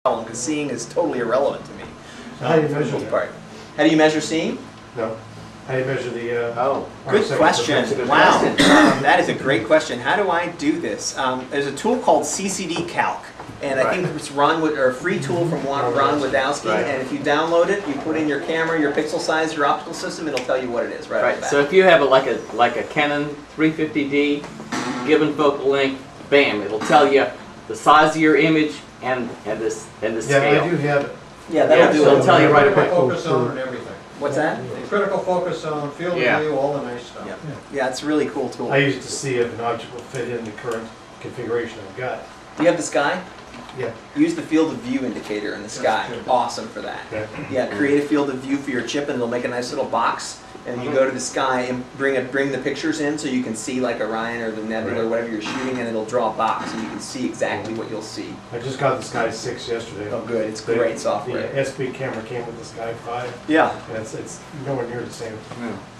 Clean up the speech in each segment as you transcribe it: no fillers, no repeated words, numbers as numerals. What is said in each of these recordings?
problem because seeing is totally irrelevant to me. How do you measure that? How do you measure seeing? No. How do you measure the... Good question. Wow. That is a great question. How do I do this? There's a tool called CCD Calc. And I think it's a free tool from Ron Wadowski. Right. And if you download it, you put in your camera, your pixel size, your optical system, it'll tell you what it is right off the bat. So if you have like a Canon 350D, given focal length, bam, it'll tell you the size of your image and the scale. Yeah, I do have it. Yeah, that'll do it. It'll tell you right away. Focus zone and everything. What's that? Critical focus zone, field of view, all the nice stuff. Yeah, it's a really cool tool. I use it to see if an object will fit in the current configuration I've got. Do you have the sky? Yeah. Use the field of view indicator in the sky. Awesome for that. Okay. Yeah, create a field of view for your chip and it'll make a nice little box. And you go to the sky and bring the pictures in so you can see like Orion or the nebula or whatever you're shooting, and it'll draw a box and you can see exactly what you'll see. I just got the Sky 6 yesterday. Oh good, it's great software. The SP camera came with the Sky 5. Yeah. And it's nowhere near the same.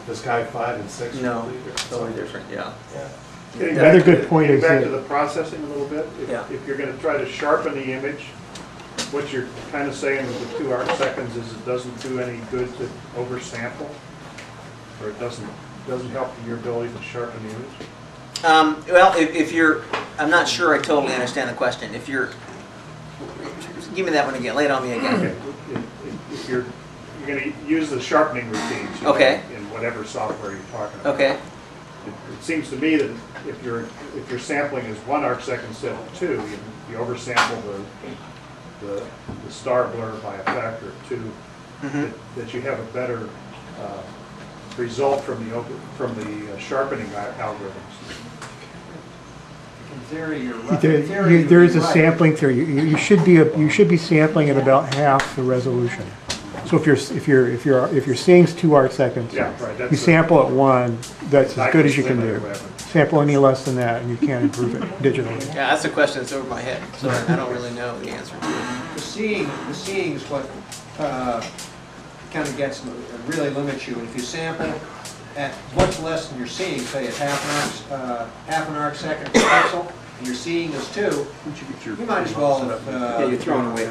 The Sky 5 and 6 are No, completely different. totally different, yeah. Getting Another back good to, point getting is back that- to the processing a little bit. If you're going to try to sharpen the image, what you're kind of saying with the 2 arc seconds is it doesn't do any good to oversample, or it doesn't help your ability to sharpen the image. Well, if you're, I'm not sure I totally understand the question. If you're, give me that one again. Lay it on me again. Okay. If you're going to use the sharpening routines, you know, in whatever software you're talking about. Okay. It seems to me that if your sampling is 1 arc second instead of 2, you oversample the star blur by a factor of 2. That you have a better result from the sharpening algorithms. In theory, you're right. In theory, There is a right. sampling theory. You should be sampling at about half the resolution. So if you're seeing 2 arc seconds, you sample at 1. That's as good as you can do. Sample any less than that, and you can't improve it digitally. Yeah, that's a question that's over my head, so I don't really know the answer to it. The seeing is what kind of really limits you. If you sample at much less than you're seeing, say at half an arc second per pixel, and your seeing is 2, you might as well. Yeah, you're throwing away.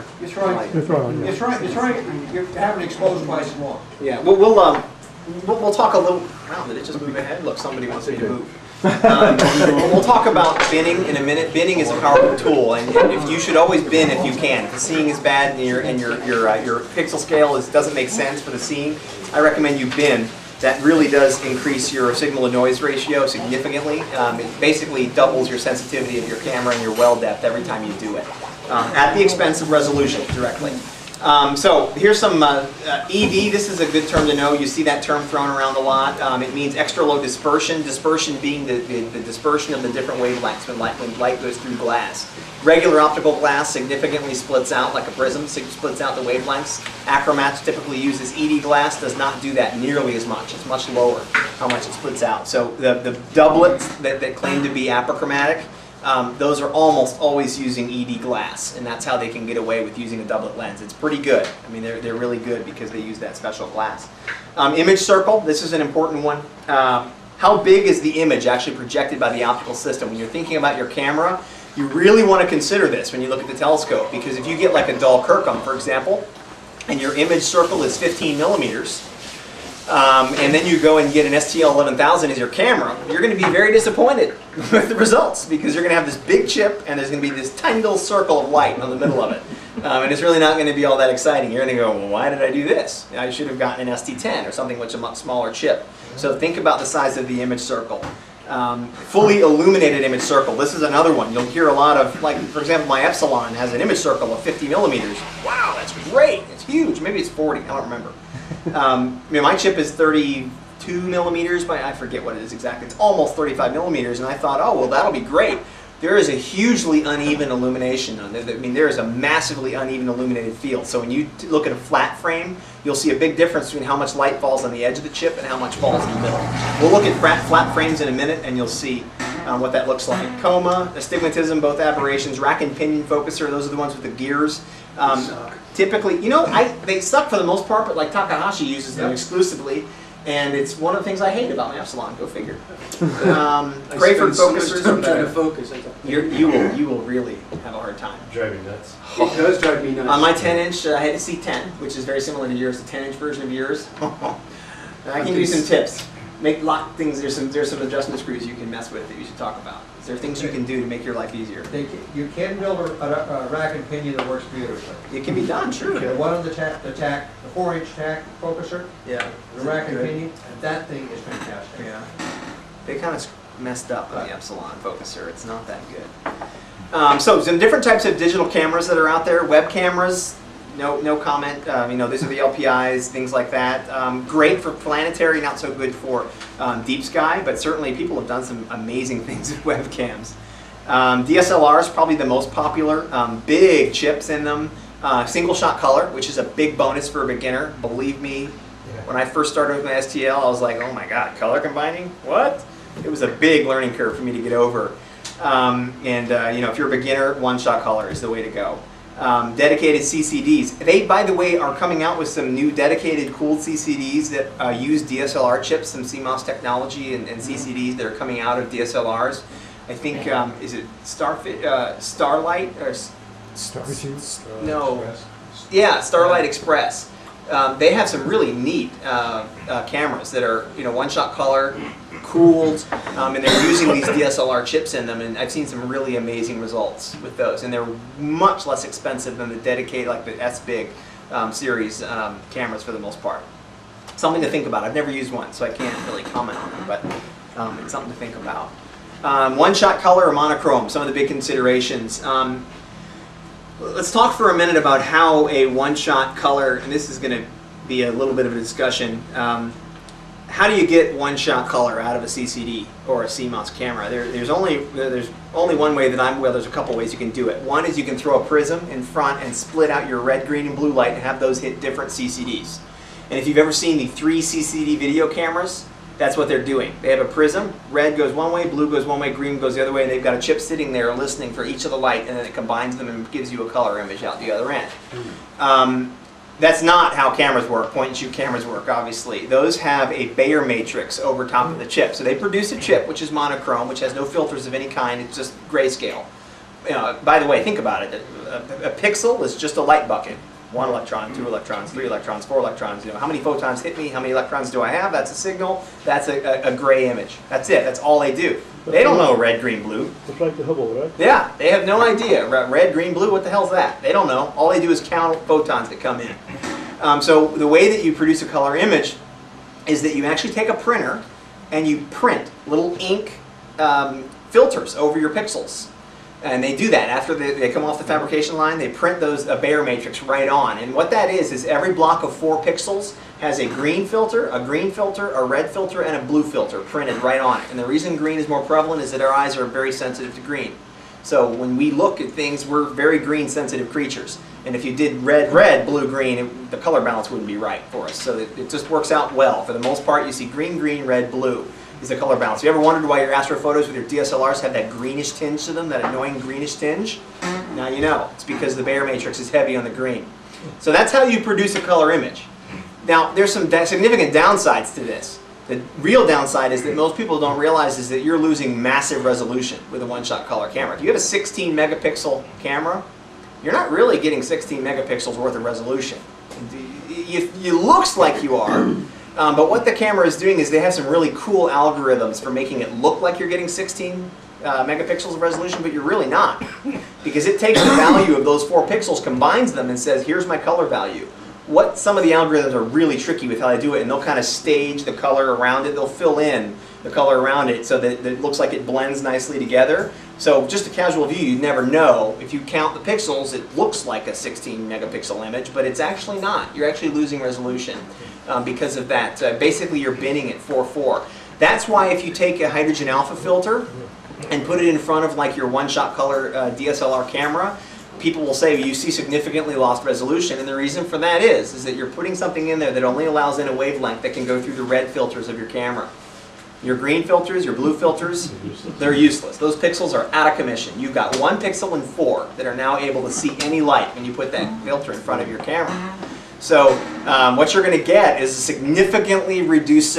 You're having exposed twice as long. Yeah, we'll talk a little. Wow, did it just move ahead? Look, somebody wants me to move. We'll talk about binning in a minute. Binning is a powerful tool, and if you should always bin if you can. If the seeing is bad and your pixel scale doesn't make sense for the seeing, I recommend you bin. That really does increase your signal to noise ratio significantly. It basically doubles your sensitivity of your camera and your well depth every time you do it, at the expense of resolution directly. So here's some ED. This is a good term to know. You see that term thrown around a lot. It means extra low dispersion. Dispersion being the dispersion of the different wavelengths when light goes through glass. Regular optical glass significantly splits out like a prism, splits out the wavelengths. Achromats typically uses ED glass, does not do that nearly as much. It's much lower how much it splits out. So the doublets that claim to be apochromatic, those are almost always using ED glass, and that's how they can get away with using a doublet lens. It's pretty good. I mean, they're really good because they use that special glass. Image circle, this is an important one. How big is the image actually projected by the optical system? When you're thinking about your camera, you really want to consider this when you look at the telescope, because if you get like a dull Kirkham, for example, and your image circle is 15 millimeters, and then you go and get an STL 11,000 as your camera, you're going to be very disappointed with the results, because you're going to have this big chip and there's going to be this tiny little circle of light in the middle of it. And it's really not going to be all that exciting. You're going to go, well, why did I do this? I should have gotten an ST10 or something with a much smaller chip. So think about the size of the image circle. Fully illuminated image circle. This is another one. You'll hear a lot of, like, for example, my Epsilon has an image circle of 50 millimeters. Wow, that's great. It's huge. Maybe it's 40. I don't remember. My chip is 32 millimeters, but I forget what it is exactly. It's almost 35 millimeters, and I thought, oh, well, that'll be great. There is a hugely uneven illumination. I mean, there is a massively uneven illuminated field. So when you look at a flat frame, you'll see a big difference between how much light falls on the edge of the chip and how much falls in the middle. We'll look at flat frames in a minute, and you'll see what that looks like. Coma, astigmatism, both aberrations, rack and pinion focuser, those are the ones with the gears. Typically, they suck for the most part, but like Takahashi uses them exclusively. And it's one of the things I hate about my Epsilon. Go figure. Great for focusers. Trying to focus. You will really have a hard time. Drive me nuts. It does drive me nuts. On my 10-inch, I had a C10, which is very similar to yours, the 10-inch version of yours. And I can give you some tips. Lock things. There's some adjustment screws you can mess with that you should talk about. Is there things you can do to make your life easier? You can build a rack and pinion that works beautifully. It can be done, sure. The one on the 4-inch tack focuser, Yeah. the rack and pinion, and that thing is fantastic. Yeah. They kind of messed up on the Epsilon focuser. It's not that good. So some different types of digital cameras that are out there. Web cameras, no comment. These are the LPIs, things like that. Great for planetary, not so good for deep sky, but certainly people have done some amazing things with webcams. DSLR is probably the most popular. Big chips in them. Single shot color, which is a big bonus for a beginner. Believe me, when I first started with my STL, I was like, oh my god, color combining? What? It was a big learning curve for me to get over. If you're a beginner, one-shot color is the way to go. Dedicated CCDs. They, by the way, are coming out with some new dedicated cooled CCDs that use DSLR chips, some CMOS technology and CCDs that are coming out of DSLRs. I think, is it Starlight? Or no. Yeah, Starlight Express. They have some really neat cameras that are, one-shot color, cooled, and they're using these DSLR chips in them, and I've seen some really amazing results with those, and they're much less expensive than the dedicated, like the S-Big series cameras for the most part. Something to think about. I've never used one, so I can't really comment on it, but it's something to think about. One-shot color or monochrome, some of the big considerations. Let's talk for a minute about how a one-shot color, and this is going to be a little bit of a discussion. How do you get one-shot color out of a CCD or a CMOS camera? There's only one way that I'm aware. There's a couple ways you can do it. One is you can throw a prism in front and split out your red, green, and blue light and have those hit different CCDs. And if you've ever seen the 3 CCD video cameras, that's what they're doing. They have a prism, red goes one way, blue goes one way, green goes the other way, and they've got a chip sitting there listening for each of the light, and then it combines them and gives you a color image out the other end. That's not how cameras work, point-and-shoot cameras work, obviously. Those have a Bayer matrix over top of the chip. So they produce a chip, which is monochrome, which has no filters of any kind, it's just grayscale. By the way, think about it. A pixel is just a light bucket. 1 electron, 2 electrons, 3 electrons, 4 electrons. How many photons hit me? How many electrons do I have? That's a signal. That's a gray image. That's it. That's all they do. They don't know red, green, blue. It's like the Hubble, right? Yeah, they have no idea. Red, green, blue, what the hell's that? They don't know. All they do is count photons that come in. So the way that you produce a color image is that you actually take a printer and you print little ink filters over your pixels. And they do that after they come off the fabrication line. They print those Bayer matrix right on. And what that is every block of 4 pixels has a green filter, a red filter, and a blue filter printed right on it. And the reason green is more prevalent is that our eyes are very sensitive to green. So when we look at things, we're very green sensitive creatures. And if you did red, red, blue, green, the color balance wouldn't be right for us. So it just works out well. For the most part, you see green, green, red, blue is the color balance. Have you ever wondered why your astro photos with your DSLRs have that greenish tinge to them, that annoying greenish tinge? Now you know. It's because the Bayer matrix is heavy on the green. So that's how you produce a color image. Now, there's some significant downsides to this. The real downside is that most people don't realize is that you're losing massive resolution with a one-shot color camera. If you have a 16 megapixel camera, you're not really getting 16 megapixels worth of resolution. It looks like you are, but what the camera is doing is they have some really cool algorithms for making it look like you're getting 16 megapixels of resolution, but you're really not. Because it takes the value of those 4 pixels, combines them, and says, here's my color value. Some of the algorithms are really tricky with how they do it, and they'll kind of stage the color around it. They'll fill in the color around it so that it looks like it blends nicely together. So just a casual view, you'd never know. If you count the pixels, it looks like a 16 megapixel image, but it's actually not. You're actually losing resolution because of that. Basically, you're binning at 4:4. That's why if you take a hydrogen alpha filter and put it in front of like your one-shot color DSLR camera, people will say you see significantly lost resolution, and the reason for that is that you're putting something in there that only allows in a wavelength that can go through the red filters of your camera. Your green filters, your blue filters, they're useless. Those pixels are out of commission. You've got 1 pixel in 4 that are now able to see any light when you put that filter in front of your camera. So what you're going to get is a significantly reduced signal.